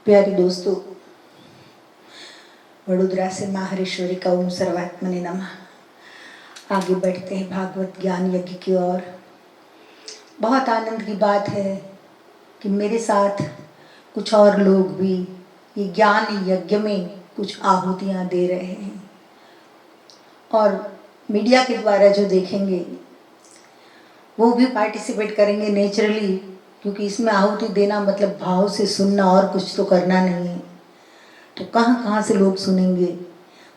प्यारे दोस्तों, वडोदरा से माँ हरेश्वरी का ओम सर्वात्मने नमः। आगे बढ़ते हैं भागवत ज्ञान यज्ञ की ओर। बहुत आनंद की बात है कि मेरे साथ कुछ और लोग भी ये ज्ञान यज्ञ में कुछ आहुतियाँ दे रहे हैं और मीडिया के द्वारा जो देखेंगे वो भी पार्टिसिपेट करेंगे नेचुरली, क्योंकि इसमें आहुति देना मतलब भाव से सुनना और कुछ तो करना नहीं है। तो कहाँ कहाँ से लोग सुनेंगे,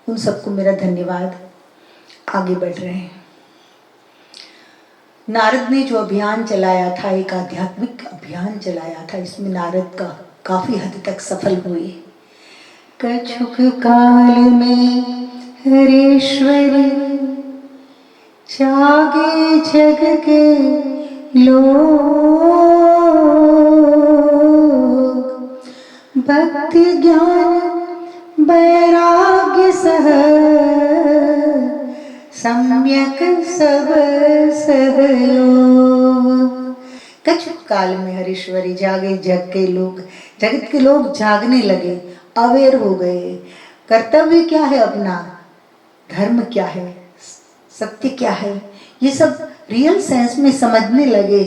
उन सबको मेरा धन्यवाद। आगे बढ़ रहे हैं। नारद ने जो अभियान चलाया था, एक आध्यात्मिक अभियान चलाया था, इसमें नारद का काफी हद तक सफल हुए। कछुक काल में हरेश्वरी जागे जग के लोग, भक्ति ज्ञान वैराग्य सह सम्यक सब सहयोग। कछुक काल में हरीश्वरी जागे जग के लोग, जगत के लोग जागने लगे, अवेयर हो गए। कर्तव्य क्या है अपना, धर्म क्या है, सत्य क्या है, ये सब रियल सेंस में समझने लगे।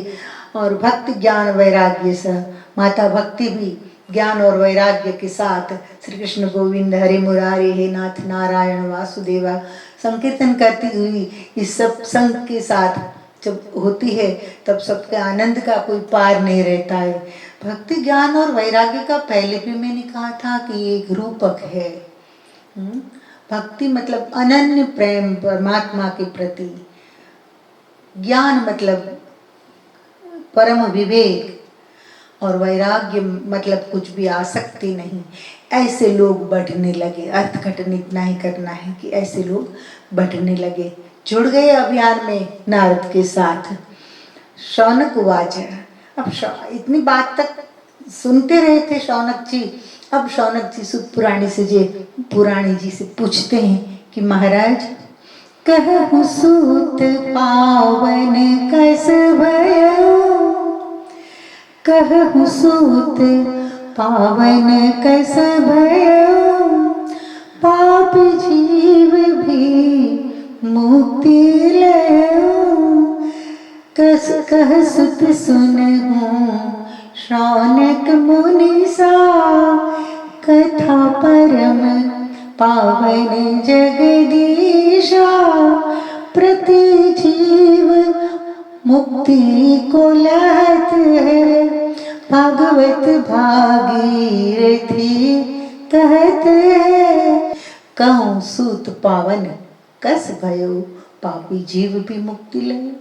और भक्ति ज्ञान वैराग्य से माता भक्ति भी ज्ञान और वैराग्य के साथ श्री कृष्ण गोविंद हरे मुरारी हे नाथ नारायण वासुदेवा संकीर्तन करती हुई इस सब संग के साथ जब होती है तब सबके आनंद का कोई पार नहीं रहता है। भक्ति ज्ञान और वैराग्य का पहले भी मैंने कहा था कि एक रूपक है। भक्ति मतलब अनन्य प्रेम परमात्मा के प्रति, ज्ञान मतलब परम विवेक, और वैराग्य मतलब कुछ भी आसक्ति नहीं। ऐसे लोग बढ़ने लगे। अर्थघटन इतना ही करना है कि ऐसे लोग बढ़ने लगे, जुड़ गए अभियान में नारद के साथ। शौनक उवाच, अब इतनी बात तक सुनते रहे थे शौनक जी। अब शौनक जी सुत पुराणी जी से पूछते हैं कि महाराज, कहु सूत पावन कस भयो, कहु सूत पावन कस भयो, पाप जीव भी मुक्ति लयो। कस कह सुत सुनहु शौनक मुनि सा, कथा परम पावन जगदीशा, प्रति जीव मुक्ति को लहत है, भागवत भागीरथी कहत है। कहूँ सूत पावन कस भयो, पापी जीव भी मुक्ति लयो।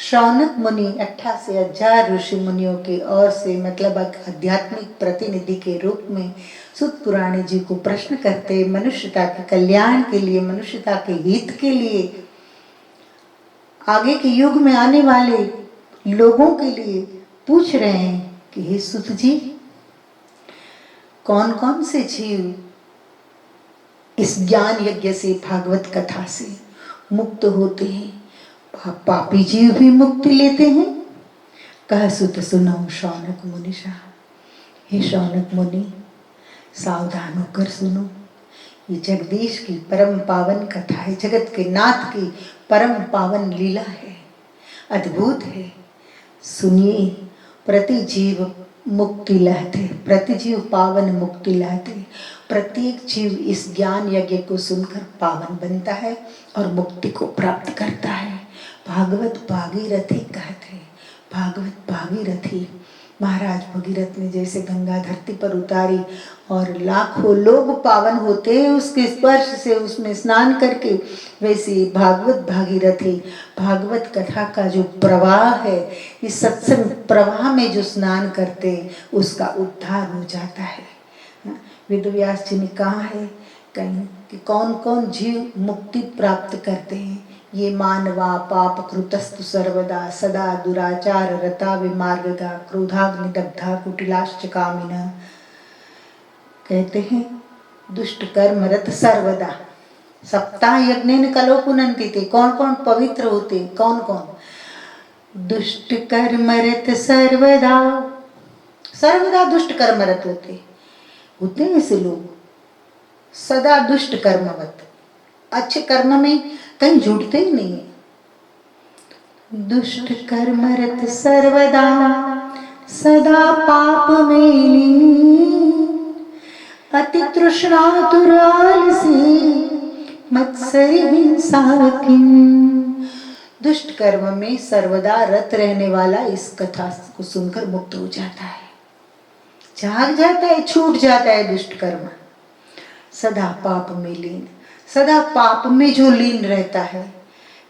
शौनक मुनि 88,000 ऋषि मुनियों के ओर से, मतलब आध्यात्मिक प्रतिनिधि के रूप में सुत पुराणी जी को प्रश्न करते, मनुष्यता के कल्याण के लिए, मनुष्यता के हित के लिए, आगे के युग में आने वाले लोगों के लिए पूछ रहे हैं कि हे सुत जी, कौन कौन से जीव इस ज्ञान यज्ञ से, भागवत कथा से मुक्त होते हैं? पापी जीव भी मुक्ति लेते हैं। कह सुत सुनो शौनक मुनिषा, हे शौनक मुनि सावधान होकर सुनो। ये जगदीश की परम पावन कथा है, जगत के नाथ की परम पावन लीला है, अद्भुत है। सुनिए, प्रति जीव मुक्ति लहते, प्रति जीव पावन मुक्ति लहते। प्रत्येक जीव इस ज्ञान यज्ञ को सुनकर पावन बनता है और मुक्ति को प्राप्त करता है। भागवत भागीरथी कहते हैं। भागवत भागीरथी, महाराज भगीरथ ने जैसे गंगा धरती पर उतारी और लाखों लोग पावन होते हैं उसके स्पर्श से, उसमें स्नान करके, वैसे भागवत भागीरथी, भागवत कथा का जो प्रवाह है, इस सत्संग प्रवाह में जो स्नान करते उसका उद्धार हो जाता है। वेदव्यास जी ने कहा है कहीं कि कौन कौन जीव मुक्ति प्राप्त करते हैं। ये मानवा पाप कृतस्तु सर्वदा, सदा दुराचार रता विमार्गा, क्रोधाग्नि दग्धा कुटिलाश्च कामिनः। कहते हैं दुष्ट कर्म रत सर्वदा, सप्ताह यज्ञेन कलो पुनन्ति थे। कौन कौन पवित्र होते, कौन कौन? दुष्ट कर्मरत सर्वदा, सर्वदा दुष्ट कर्मरत होते। होते हैं ऐसे लोग, सदा दुष्ट कर्मवत, अच्छे कर्म में कहीं जुटते ही नहीं है। दुष्ट कर्मरत सर्वदा सदा पाप में लीन, अति तृष्णातुर आलसी मत्सरी हिंसा किन। दुष्ट कर्म में सर्वदा रत रहने वाला इस कथा को सुनकर मुक्त हो जाता है, जाग जाता है, छूट जाता है दुष्ट कर्म। सदा पाप में लीन, सदा पाप में जो लीन रहता है,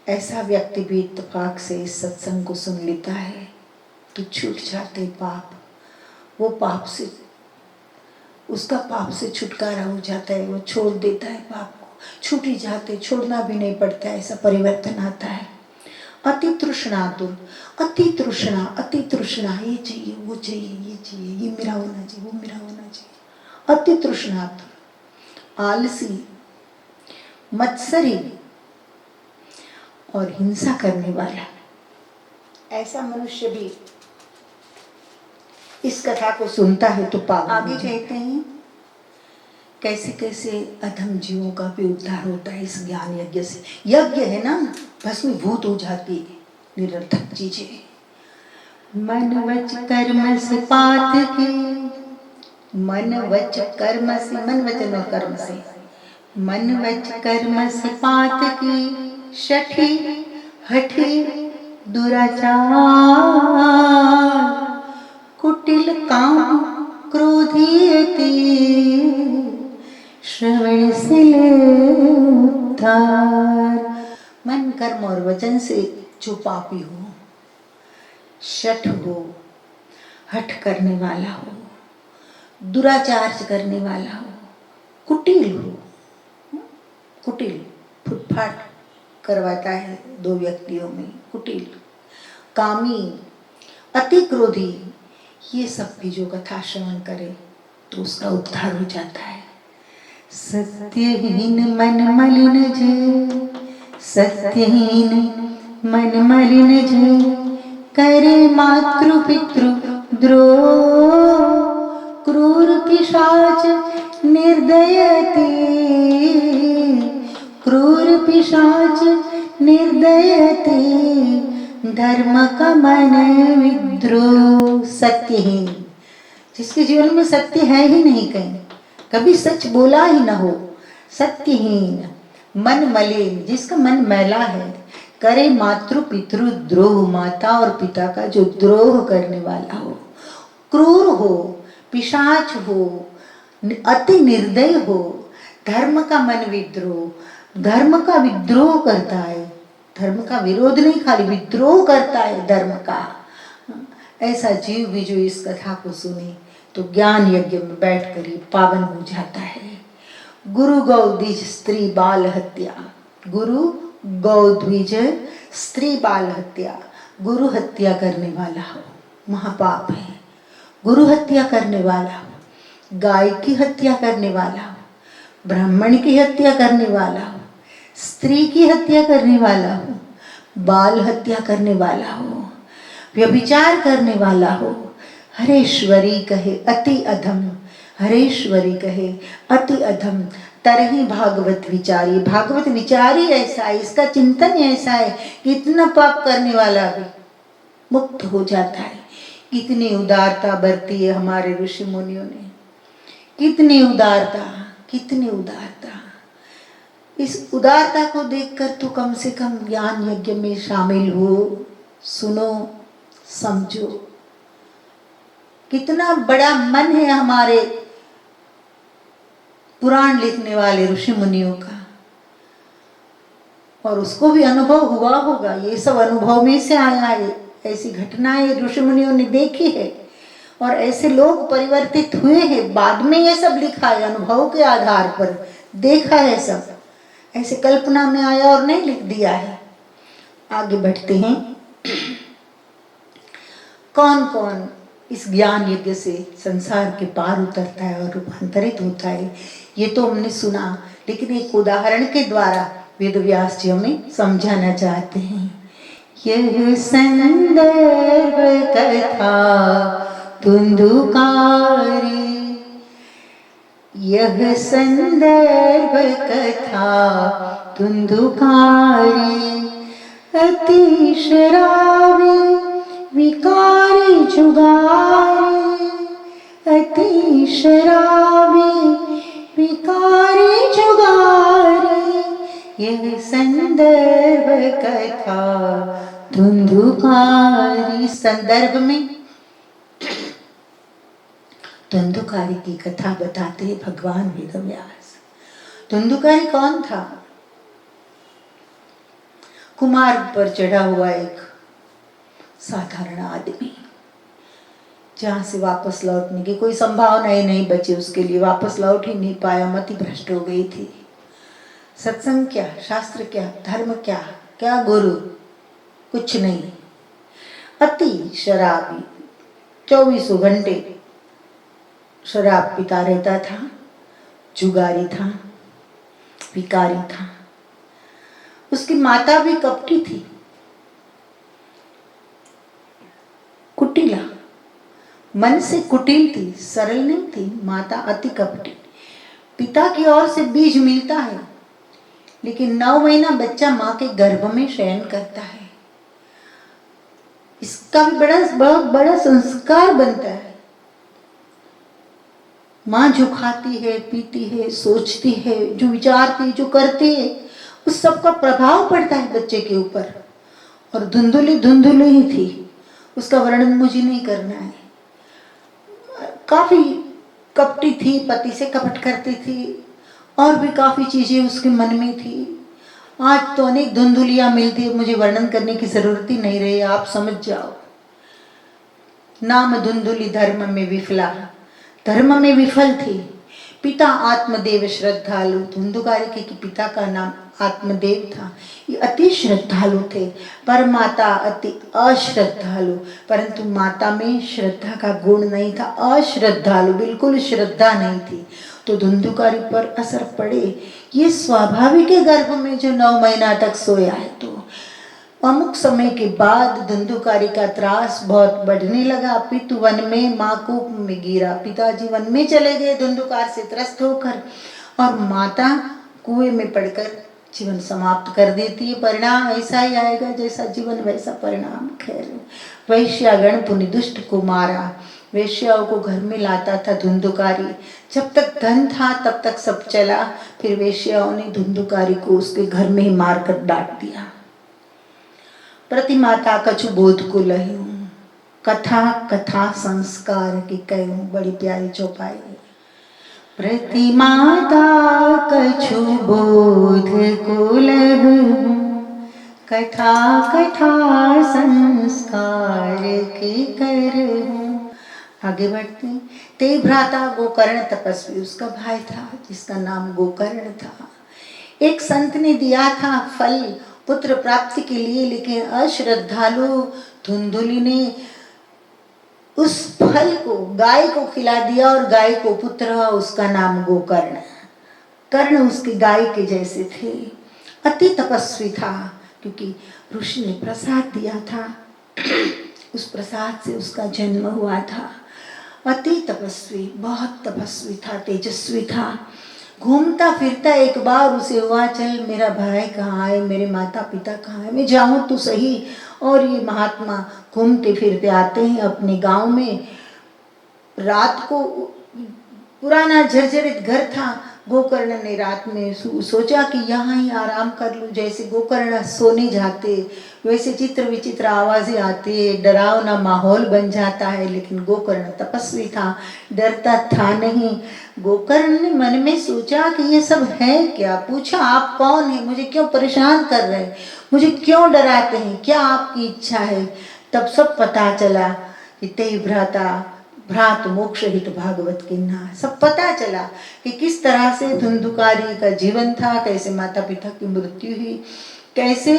ऐसा व्यक्ति भी इत्तेफाक से इस सत्संग को सुन लेता है तो छूट जाते पाप। वो पाप से, उसका पाप से छुटकारा हो जाता है, वो छोड़ देता है पाप को, छूट ही जाते, छोड़ना भी नहीं पड़ता, ऐसा परिवर्तन आता है। अति तृष्णातुर, अति तृष्णा, अति तृष्णा, ये चाहिए, वो चाहिए, ये चाहिए, ये मेरा होना चाहिए, वो मेरा होना चाहिए। अति तृष्णातुर, आलसी, मत्सरी और हिंसा करने वाला, ऐसा मनुष्य भी इस कथा को सुनता है तो पागल। आगे कहते हैं कैसे कैसे अधम जीवों का भी उद्धार होता है इस ज्ञान यज्ञ से। यज्ञ है ना, भस्मीभूत हो जाती है निरर्थक चीजें। मन वच कर्म से पात के, मन वच कर्म से, मन वचन और कर्म से, मन वच कर्म से पात की, शठी हठी दुराचार, कुटिल काम क्रोधीयते, श्रवण से ले उद्धार। मन कर्म और वचन से जो पापी हो, शठ हो, हठ करने वाला हो, दुराचार करने वाला हो, कुटिल हो, कुटिल फुटफाट करवाता है दो व्यक्तियों में, कुटिल, कामी, अति क्रोधी, ये सब भी जो कथा श्रवण करे तो उसका उद्धार हो जाता है। सत्यहीन मन मलिन जे, सत्यहीन मन मलिन जे, करे मातृ पितृ द्रोह, क्रूर पिशाच निर्दयते, क्रूर पिशाच निर्दयते, धर्म का मन विद्रोह। सत्यहीन, जिसके जीवन में सत्य है ही नहीं, कहीं कभी सच बोला ही ना हो, सत्यहीन। मन मलिन, जिसका मन मैला है, करे मातृ पितृ द्रोह, माता और पिता का जो द्रोह करने वाला हो, क्रूर हो, पिशाच हो, अति निर्दय हो, धर्म का मन विद्रोह, धर्म का विद्रोह करता है, धर्म का विरोध नहीं खाली विद्रोह करता है धर्म का, ऐसा जीव भी जो इस कथा को सुने तो ज्ञान यज्ञ में बैठकर ही पावन हो जाता है। गुरु गौद्विज स्त्री बाल हत्या, गुरु गौद्विज स्त्री बाल हत्या, गुरु हत्या करने वाला हो महापाप है, गुरु हत्या करने वाला हो, गाय की हत्या करने वाला हो, ब्राह्मण की हत्या करने वाला हो, स्त्री की हत्या करने वाला हो, बाल हत्या करने वाला हो, व्यभिचार करने वाला हो, हरेश्वरी कहे अति अधम, हरेश्वरी कहे अति अधम, तरही भागवत विचारी। भागवत विचारी ऐसा है, इसका चिंतन ऐसा है कि इतना पाप करने वाला भी मुक्त हो जाता है। कितनी उदारता बरती है हमारे ऋषि मुनियों ने, कितनी उदारता, कितनी उदारता। इस उदारता को देखकर तो कम से कम ज्ञान यज्ञ में शामिल हो, सुनो, समझो। कितना बड़ा मन है हमारे पुराण लिखने वाले ऋषि मुनियों का, और उसको भी अनुभव हुआ होगा, ये सब अनुभव में से आया है, ऐसी घटनाएं ऋषि मुनियों ने देखी है और ऐसे लोग परिवर्तित हुए हैं। बाद में ये सब लिखा है, अनुभव के आधार पर देखा है, सब ऐसे कल्पना में आया और नहीं लिख दिया है। आगे बढ़ते हैं। कौन कौन इस ज्ञान यज्ञ से संसार के पार उतरता है और रूपांतरित होता है, ये तो हमने सुना, लेकिन एक उदाहरण के द्वारा वेद व्यास जी हमें समझाना चाहते हैं। यह संदर्भ कथा धुंधुकारी, यह संदर्भ कथा धुंधुकारी, अति शराबी विकारी जुगारी, अति शराबी विकारी जुगारी, यह संदर्भ कथा धुंधुकारी। संदर्भ में धुंधुकारी की कथा बताते हैं भगवान वेदव्यास। धुंधुकारी कौन था? कुमार पर चढ़ा हुआ एक साधारण आदमी, जहां से वापस लौटने की कोई संभावना ही नहीं बची उसके लिए, वापस लौट ही नहीं पाया, मति भ्रष्ट हो गई थी। सत्संग क्या, शास्त्र क्या, धर्म क्या, क्या गुरु, कुछ नहीं। अति शराबी, 24 घंटे शराब पीता रहता था, जुगारी था, भिखारी था। उसकी माता भी कपटी थी, कुटिला, मन से कुटिल थी, सरल नहीं थी। माता अति कपटी। पिता की ओर से बीज मिलता है, लेकिन 9 महीना बच्चा माँ के गर्भ में शयन करता है। इसका भी बहुत बड़ा संस्कार बनता है। माँ जो खाती है, पीती है, सोचती है, जो विचारती है, जो करती है, उस सब का प्रभाव पड़ता है बच्चे के ऊपर। और धुंधुली धुंधुली ही थी, उसका वर्णन मुझे नहीं करना है। काफी कपटी थी, पति से कपट करती थी, और भी काफी चीजें उसके मन में थी। आज तो अनेक धुंधुलियां मिलती है, मुझे वर्णन करने की जरूरत ही नहीं रही, आप समझ जाओ। नाम धुंधुली धर्म में विफला, धर्म में विफल थी। पिता आत्मदेव श्रद्धालु, धुंधुकारी के पिता का नाम आत्मदेव था। ये अति श्रद्धालु थे, पर माता अति अश्रद्धालु। परंतु माता में श्रद्धा का गुण नहीं था, अश्रद्धालु, बिल्कुल श्रद्धा नहीं थी। तो धुंधुकारी पर असर पड़े। ये स्वाभाविक है, गर्भ में जो 9 महीना तक सोया है। तो अमुक समय के बाद धुंधुकारी का त्रास बहुत बढ़ने लगा। पितु वन में, माँ कूप में गिरा। पिताजी वन में चले गए धुंधुकार से त्रस्त होकर, और माता कुएं में पड़कर जीवन समाप्त कर देती है। परिणाम ऐसा ही आएगा, जैसा जीवन वैसा परिणाम। खैर, वैश्यागण पुनि दुष्ट को मारा। वेश्याओं को घर में लाता था धुंधुकारी। जब तक धन था तब तक सब चला, फिर वेश्याओं ने धुंधुकारी को उसके घर में ही मारकर डांट दिया। प्रतिमाता कछु बोध को लहूं, कथा कथा संस्कार की कहूं। बड़ी प्यारी चौपाई है। प्रतिमाता कछु बोध को लहूं, कथा कथा संस्कार की करहूं। आगे बढ़ते हैं। ते भ्राता गोकर्ण तपस्वी, उसका भाई था जिसका नाम गोकर्ण था। एक संत ने दिया था फल पुत्र प्राप्ति के लिए, लेकिन अश्रद्धालु धुंधुली ने उस फल को गाय को खिला दिया, और गाय को पुत्र हुआ, उसका नाम गोकर्ण। कर्ण उसके गाय के जैसे थे। अति तपस्वी था, क्योंकि ऋषि ने प्रसाद दिया था, उस प्रसाद से उसका जन्म हुआ था। अति तपस्वी, बहुत तपस्वी था, तेजस्वी था। घूमता फिरता एक बार उसे हुआ, चल मेरा भाई कहाँ है, मेरे माता पिता कहाँ है, मैं जाऊँ तो सही। और ये महात्मा घूमते फिरते आते हैं अपने गांव में। रात को पुराना झरझरित घर था। गोकर्ण ने रात में सोचा कि यहाँ ही आराम कर लूँ। जैसे गोकर्ण सोने जाते, वैसे चित्र विचित्र आवाजें आती, डरावना माहौल बन जाता है। लेकिन गोकर्ण तपस्वी था, डरता था नहीं। गोकर्ण ने मन में सोचा कि ये सब है क्या। पूछा, आप कौन है, मुझे क्यों परेशान कर रहे हैं, मुझे क्यों डराते हैं, क्या आपकी इच्छा है। तब सब पता चला कि ते भ्राता भ्रात मोक्ष हित भागवत किन्ना। सब पता चला कि किस तरह से धुंधुकारी का जीवन था, कैसे माता पिता की मृत्यु हुई, कैसे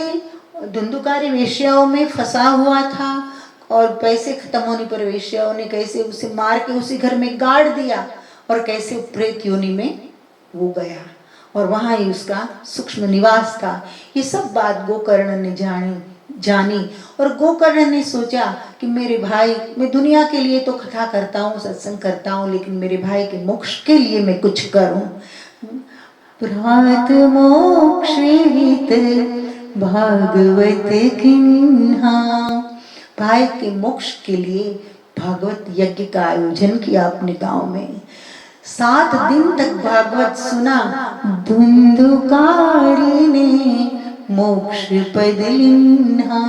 धुंधुकारी वेश्याओं में फंसा हुआ था, और पैसे खत्म होने पर वेश्याओं ने कैसे उसे मार के उसी घर में गाड़ दिया, और कैसे प्रेत योनि में वो गया, और वहां ही उसका सूक्ष्म निवास था। ये सब बात गोकर्ण ने जानी। जानी। और गोकर्ण ने सोचा कि मेरे भाई, मैं दुनिया के लिए तो कथा करता हूँ, सत्संग करता हूँ, लेकिन मेरे भाई के मोक्ष के लिए मैं कुछ करूँ। प्रात मोक्ष हित भागवत किन्हा। भाई के मोक्ष के लिए भागवत यज्ञ का आयोजन किया अपने गांव में। 7 दिन तक भागवत सुना। धुंधुकारी ने मोक्ष पद लिन्हा।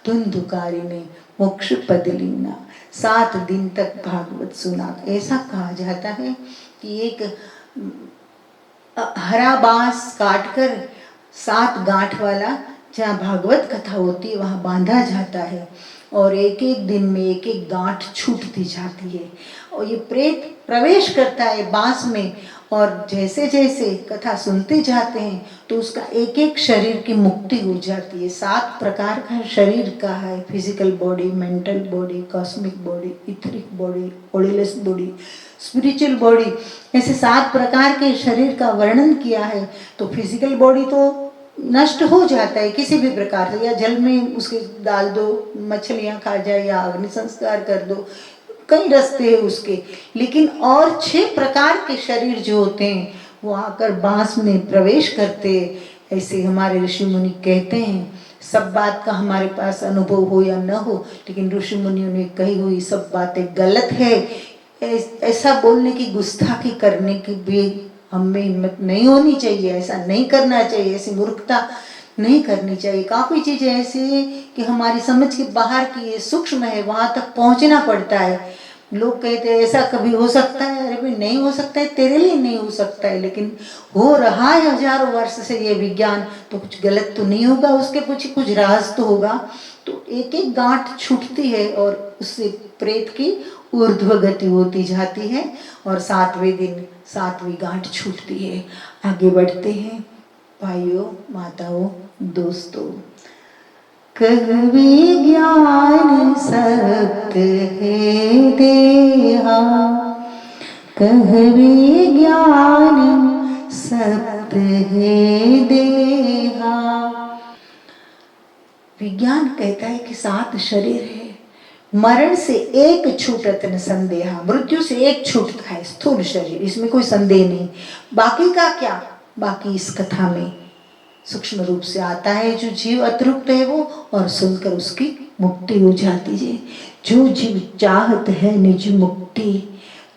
धुंधुकारी ने मोक्ष पद लिन्हा। 7 दिन तक भागवत सुना। ऐसा कहा जाता है कि एक हरा बांस काटकर 7 गांठ वाला जहाँ भागवत कथा होती है वहाँ बांधा जाता है, और एक एक दिन में एक एक गांठ छूटती जाती है, और ये प्रेत प्रवेश करता है बांस में, और जैसे जैसे कथा सुनते जाते हैं तो उसका एक एक शरीर की मुक्ति हो जाती है। 7 प्रकार का शरीर का है, physical body, mental body, cosmic body, etheric body, bodiless body, spiritual body, ऐसे 7 प्रकार के शरीर का वर्णन किया है। तो फिजिकल बॉडी तो नष्ट हो जाता है किसी भी प्रकार से, या जल में उसके डाल दो, मछलियां खा जाए, या अग्नि संस्कार कर दो, कई रास्ते हैं उसके। लेकिन और 6 प्रकार के शरीर जो होते हैं वो आकर बांस में प्रवेश करते, ऐसे हमारे ऋषि मुनि कहते हैं। सब बात का हमारे पास अनुभव हो या न हो, लेकिन ऋषि मुनियों ने कही हुई सब बातें गलत है, ऐसा बोलने की, गुस्ताखी करने की भी हमें हिम्मत नहीं होनी चाहिए। ऐसा नहीं करना चाहिए, ऐसी मूर्खता नहीं करनी चाहिए। काफ़ी चीज़ें ऐसी है कि हमारी समझ के बाहर की ये सूक्ष्म है, वहाँ तक पहुँचना पड़ता है। लोग कहते हैं ऐसा कभी हो सकता है, अरे भाई नहीं हो सकता है, तेरे लिए नहीं हो सकता है, लेकिन हो रहा है हजारों वर्ष से ये विज्ञान, तो कुछ गलत तो नहीं होगा, उसके पीछे कुछ राज तो होगा। तो एक एक गांठ छूटती है और उससे प्रेत की ऊर्ध्व गति होती जाती है, और 7वें दिन 7वीं गांठ छूटती है। आगे बढ़ते हैं भाइयों, माताओं, दोस्तों। कहवे ज्ञान सत्य है देहा, कहवे ज्ञान सत्य है देहा। विज्ञान कहता है कि 7 शरीर है, मरण से एक छूटत न संदेहा, मृत्यु से एक छूटता है स्थूल शरीर, इसमें कोई संदेह नहीं। बाकी का क्या, बाकी इस कथा में सूक्ष्म रूप से आता है। जो जीव अतृप्त है वो, और सुनकर उसकी मुक्ति हो जाती है। जो जीव चाहत है निज मुक्ति,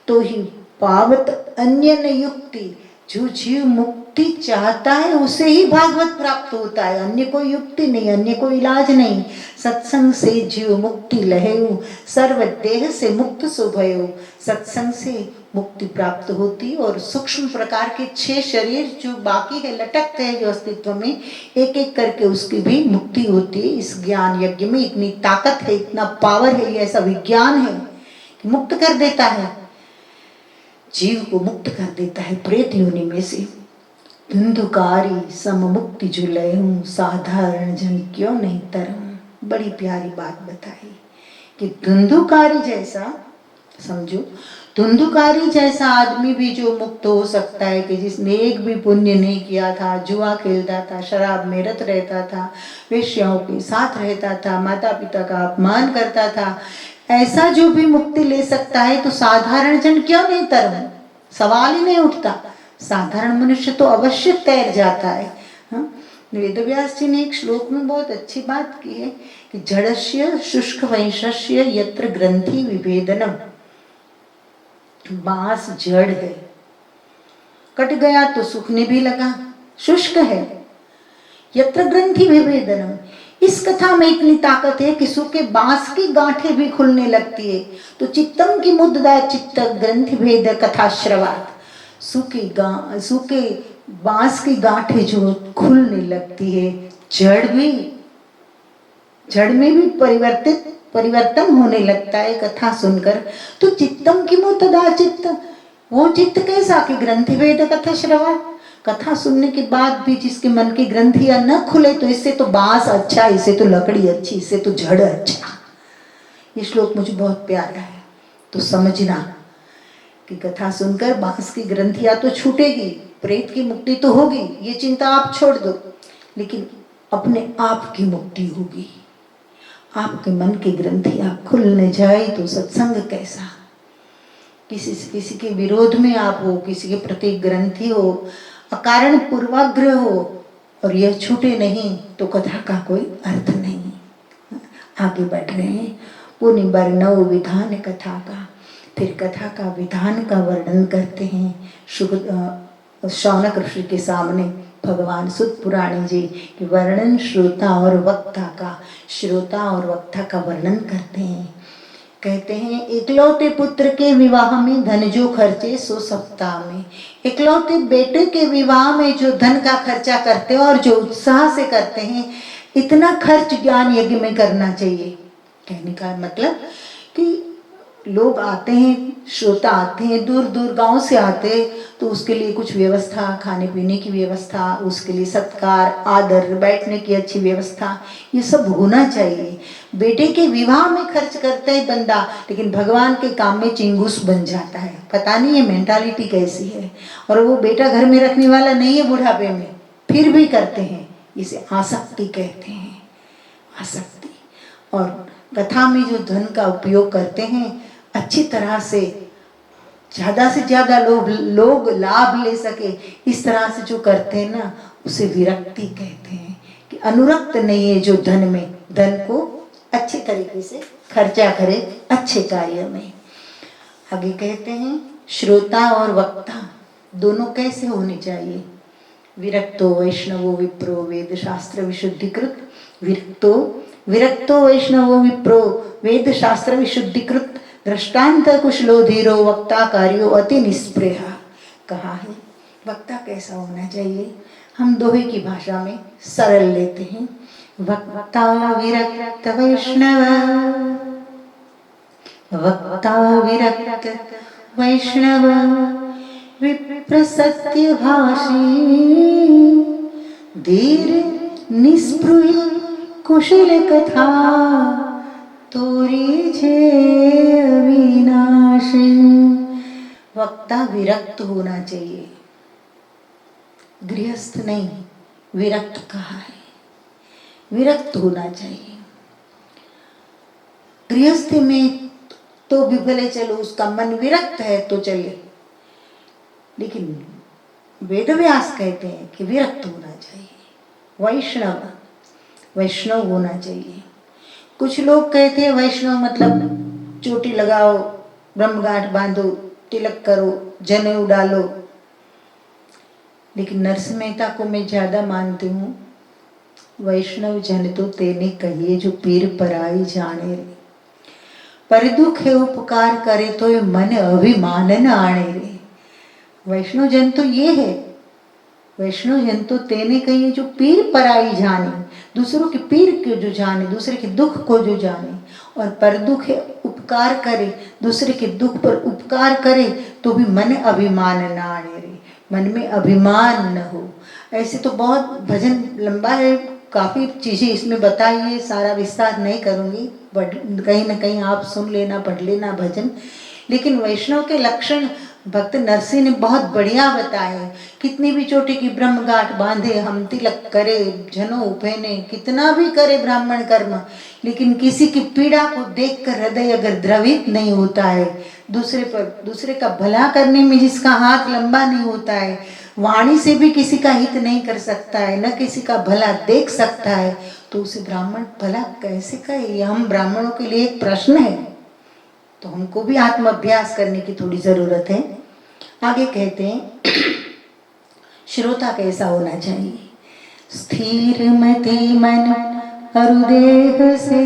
तो ही पावत अन्य न युक्ति। जो जीव मुक्ति चाहता है उसे ही भागवत प्राप्त होता है, अन्य कोई युक्ति नहीं, अन्य कोई इलाज नहीं। सत्संग से जीव मुक्ति लहेऊ, सर्व देह से मुक्त सो भयऊ। सत्संग से मुक्ति प्राप्त होती, और सूक्ष्म प्रकार के 6 शरीर जो बाकी है, लटकते हैं जो अस्तित्व में, एक एक करके उसकी भी मुक्ति होती है। इस ज्ञान यज्ञ में इतनी ताकत है, इतना पावर है, ऐसा विज्ञान है कि मुक्त कर देता है, जीव को मुक्त कर देता है प्रेत योनि में से। धुंधुकारी सम मुक्ति जो लयहूं, साधारण जन क्यों नहीं तरहूं। बड़ी प्यारी बात बताई कि धुंधुकारी जैसा, समझो धुंधुकारी जैसा आदमी भी जो मुक्त हो सकता है, कि जिसने एक भी पुण्य नहीं किया था, जुआ खेलता था, शराब में रत रहता था, वेश्याओं के साथ रहता था, माता पिता का अपमान करता था, ऐसा जो भी मुक्ति ले सकता है, तो साधारण जन क्यों नहीं तरहूं, सवाल ही नहीं उठता। साधारण मनुष्य तो अवश्य तैर जाता है। वेदव्यास जी ने एक श्लोक में बहुत अच्छी बात की है कि जड़स्य शुष्क वंशस्य यत्र ग्रंथि विभेदनम। बांस जड़ है, कट गया तो सूखने भी लगा, शुष्क है। यत्र ग्रंथि विभेदनम, इस कथा में इतनी ताकत है कि सूखे बांस की गांठें भी खुलने लगती है। तो चित्तम की मुद्दा चित्त ग्रंथि भेद कथा श्रवात, सूखे बांस की गांठें जो खुलने लगती है, जड़ में भी परिवर्तन होने लगता है कथा सुनकर। तो चित्तम की मुद्दा चित्त, वो चित्त कैसा कि ग्रंथि भेद कथा श्रवात, कथा सुनने के बाद भी जिसके मन की ग्रंथियां न खुले, तो इससे तो बांस अच्छा, इससे तो लकड़ी अच्छी, इससे तो जड़ अच्छा। ये श्लोक मुझे बहुत प्यारा है। तो समझना कि कथा सुनकर बांस की ग्रंथियां तो छूटेगी, प्रेत की मुक्ति तो होगी, ये चिंता आप छोड़ दो, लेकिन अपने आप की मुक्ति होगी। आपके मन की ग्रंथि आप खुल न जाए तो सत्संग कैसा। किसी से किसी के विरोध में आप हो, किसी के प्रति ग्रंथि हो, अकारण पूर्वाग्रह हो और यह छूटे नहीं तो कथा का कोई अर्थ नहीं। आगे बढ़ रहे हैं। पुनि वर्णव विधान कथा का, फिर कथा का विधान का वर्णन करते हैं शौनक ऋषि के सामने भगवान सुत पुराणी जी कि वर्णन श्रोता और वक्ता का, श्रोता और वक्ता का वर्णन करते हैं। कहते हैं इकलौते पुत्र के विवाह में धन जो खर्चे सो सप्ताह में। इकलौते बेटे के विवाह में जो धन का खर्चा करते हैं और जो उत्साह से करते हैं, इतना खर्च ज्ञान यज्ञ में करना चाहिए। कहने का मतलब कि लोग आते हैं, श्रोता आते हैं, दूर दूर गांव से आते हैं, तो उसके लिए कुछ व्यवस्था, खाने पीने की व्यवस्था, उसके लिए सत्कार, आदर, बैठने की अच्छी व्यवस्था, ये सब होना चाहिए। बेटे के विवाह में खर्च करता है बंदा, लेकिन भगवान के काम में चिंगूस बन जाता है। पता नहीं ये मेंटालिटी कैसी है। और वो बेटा घर में रखने वाला नहीं है बुढ़ापे में, फिर भी करते हैं। इसे आसक्ति कहते हैं, आसक्ति। और कथा में जो धन का उपयोग करते हैं अच्छी तरह से ज़्यादा लोग लाभ ले सके, इस तरह से जो करते हैं ना, उसे विरक्ति कहते हैं। कि अनुरक्त नहीं है जो धन में, धन को अच्छे तरीके से खर्चा करे अच्छे कार्य में। आगे कहते हैं श्रोता और वक्ता दोनों कैसे होने चाहिए। विरक्तो वैष्णवो विप्रो वेद शास्त्र विशुद्धिकृत। विरक्तो वैष्णवो विप्रो वेद शास्त्र विशुद्धिकृत। दृष्टांत कुशलो धीरो वक्ता कार्यो अति निष्प्रेह। कहा है वक्ता कैसा होना चाहिए। हम दोहे की भाषा में सरल लेते हैं। वक्ता विरक्त वैष्णव, वक्ता विरक्त वैष्णव, विप्र सत्य भाषी, धीर निस्पृह कुशल कथा, तोरी जे अविनाशी। वक्ता विरक्त होना चाहिए, गृहस्थ नहीं, विरक्त कहा है, विरक्त होना चाहिए। गृहस्थी में तो भी भले चलो, उसका मन विरक्त है तो चले, लेकिन वेदव्यास कहते हैं कि विरक्त होना चाहिए। वैष्णव होना चाहिए। कुछ लोग कहते हैं वैष्णव मतलब चोटी लगाओ, ब्रह्मगांठ बांधो, तिलक करो, जनेऊ डालो, लेकिन नरसिंह मेहता को मैं ज्यादा मानती हूँ। वैष्णव जन तो तेने कहिए जो पीर पराई जाने रे, पर दुख है उपकार करे तो ये मन अभिमान न आने रे। वैष्णव जन तो ये है, वैष्णव जन तो तेने कहिए जो पीर पराई जाने, दूसरों के पीर को जो जाने, दूसरे के दुख को जो जाने, और पर दुख है उपकार करे, दूसरे के दुख पर उपकार करे तो भी मन अभिमान न आने रे, मन में अभिमान न हो। ऐसे तो बहुत भजन लंबा है, काफ़ी चीज़ें इसमें बताई है, सारा विस्तार नहीं करूँगी, बट कहीं ना कहीं आप सुन लेना, पढ़ लेना भजन। लेकिन वैष्णव के लक्षण भक्त नरसिंह ने बहुत बढ़िया बताए। कितनी भी चोटी की ब्रह्मगांठ बांधे, हम तिलक करे, जनेऊ पहने, कितना भी करे ब्राह्मण कर्म, लेकिन किसी की पीड़ा को देखकर हृदय अगर द्रवित नहीं होता है, दूसरे का भला करने में जिसका हाथ लंबा नहीं होता है, वाणी से भी किसी का हित नहीं कर सकता है, न किसी का भला देख सकता है, तो उसे ब्राह्मण भला कैसे कहे। ये हम ब्राह्मणों के लिए एक प्रश्न है, तो हमको भी आत्म अभ्यास करने की थोड़ी जरूरत है। आगे कहते हैं श्रोता कैसा होना चाहिए। स्थिर मति मन हृदय से,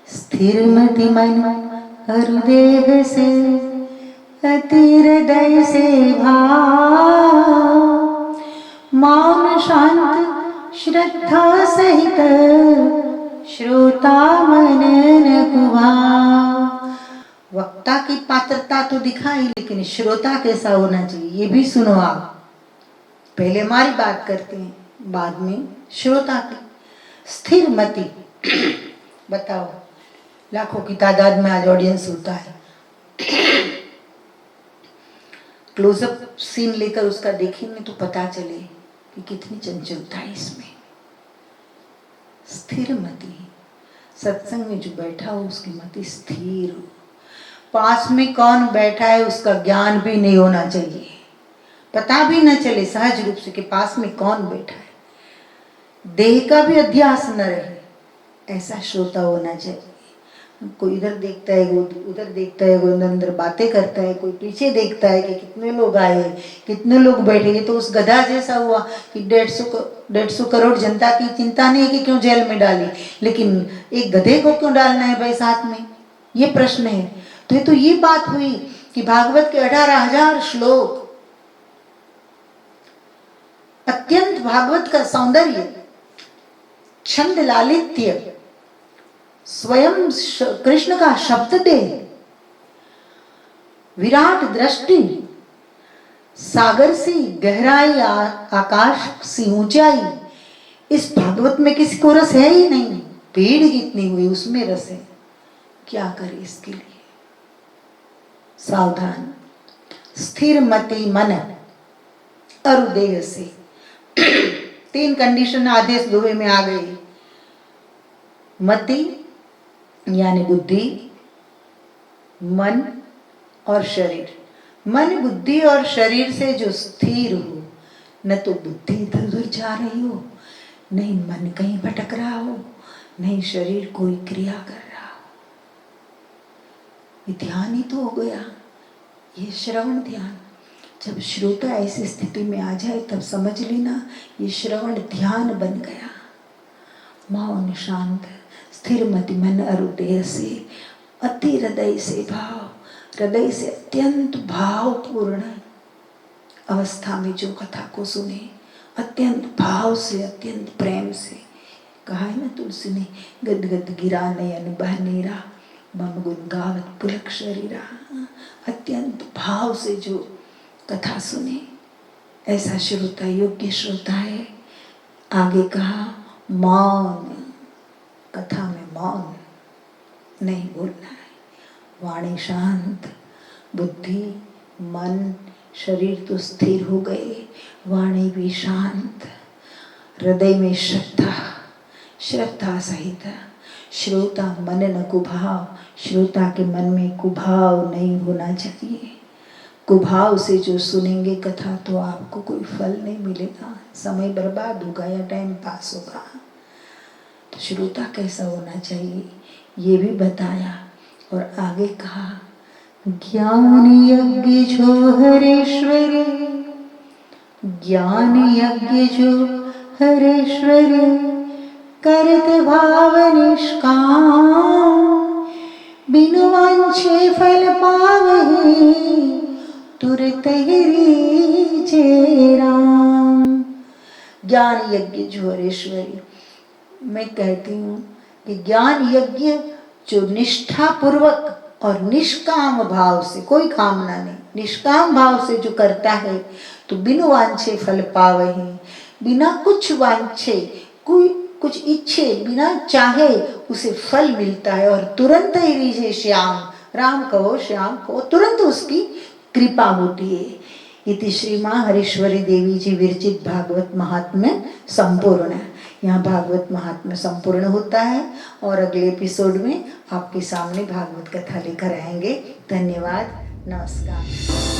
स्थिर मति मन हृदय से, अति हृदय से भाव, मौन शांत श्रद्धा सहित, श्रोता मन न कुभाव। वक्ता की पात्रता तो दिखाई, लेकिन श्रोता कैसा होना चाहिए ये भी सुनो आप। पहले हमारी बात करते हैं, बाद में श्रोता की। स्थिर मति बताओ, लाखों की तादाद में आज ऑडियंस होता है, क्लोजअप सीन लेकर उसका देखेंगे तो पता चले कि कितनी चंचलता है इसमें। स्थिर मति, सत्संग में जो बैठा हो उसकी मति स्थिर हो। पास में कौन बैठा है उसका ज्ञान भी नहीं होना चाहिए, पता भी न चले सहज रूप से कि पास में कौन बैठा है। देह का भी अध्यास न रहे, ऐसा श्रोता होना चाहिए। कोई इधर देखता है, कोई उधर देखता है, कोई अंदर बातें करता है, कोई पीछे देखता है कि कितने लोग आए, कितने लोग बैठे। ये तो उस गधा जैसा हुआ कि 150 करोड़ जनता की चिंता नहीं है कि क्यों जेल में डाली, लेकिन एक गधे को क्यों डालना है भाई साथ में, ये प्रश्न है। तो ये बात हुई कि भागवत के 18,000 श्लोक, अत्यंत भागवत का सौंदर्य, छंद लालित्य, स्वयं कृष्ण का शब्द दे, विराट दृष्टि, सागर सी गहराई, आकाश सी ऊंचाई, इस भागवत में किसी को रस है ही नहीं। भीड़ कितनी हुई उसमें रस है, क्या करे इसके लिए। सावधान, स्थिर मति मन अरुदेह से। 3 कंडीशन आदेश दोहे में आ गई। मति यानी बुद्धि, मन और शरीर। मन, बुद्धि और शरीर से जो स्थिर हो, न तो बुद्धि इधर उधर जा रही हो, नहीं मन कहीं भटक रहा हो, नहीं शरीर कोई क्रिया कर रहा हो। ये ध्यान ही तो हो गया, ये श्रवण ध्यान। जब श्रोता ऐसी स्थिति में आ जाए तब समझ लेना ये श्रवण ध्यान बन गया। मौन, शांत, स्थिर मति मन अरुदेह से, अति हृदय से भाव, हृदय से अत्यंत भावपूर्ण अवस्था में जो कथा को सुने, अत्यंत भाव से, अत्यंत प्रेम से। कहा है ना तुलसी ने, गदगद गिरा नयन बहनेरा, मम गुण गावत पुलक शरीरा। अत्यंत भाव से जो कथा सुने, ऐसा श्रोता योग्य श्रोता है। आगे कहा मौन, कथा में मौन नहीं बोलना है, वाणी शांत, बुद्धि मन शरीर तो स्थिर हो गए, वाणी भी शांत, हृदय में श्रद्धा, श्रद्धा सहित श्रोता मन न कुभाव, श्रोता के मन में कुभाव नहीं होना चाहिए। कुभाव से जो सुनेंगे कथा तो आपको कोई फल नहीं मिलेगा, समय बर्बाद होगा या टाइम पास होगा। तो श्रोता कैसा होना चाहिए ये भी बताया। और आगे कहा ज्ञान यज्ञ जो हरेश्वरी, ज्ञान यज्ञ जो हरेश्वरी, करत भाव निष्काम, बिनु वांछे फल पावहि, तुरत रीझे राम। ज्ञान यज्ञ जो हरेश्वरी, मैं कहती हूँ कि ज्ञान यज्ञ जो निष्ठा पूर्वक और निष्काम भाव से, कोई कामना नहीं, निष्काम भाव से जो करता है तो बिनु वांछे फल पावहि, बिना कुछ वांछे, कोई कुछ इच्छे, बिना चाहे उसे फल मिलता है। और तुरंत ही रीझे श्याम, राम कहो श्याम कहो, तुरंत उसकी कृपा होती है। इति श्री माँ हरीश्वरी देवी जी विरचित भागवत महात्म्य संपूर्ण। यहाँ भागवत महात्म्य संपूर्ण होता है और अगले एपिसोड में आपके सामने भागवत कथा लेकर आएंगे। धन्यवाद, नमस्कार।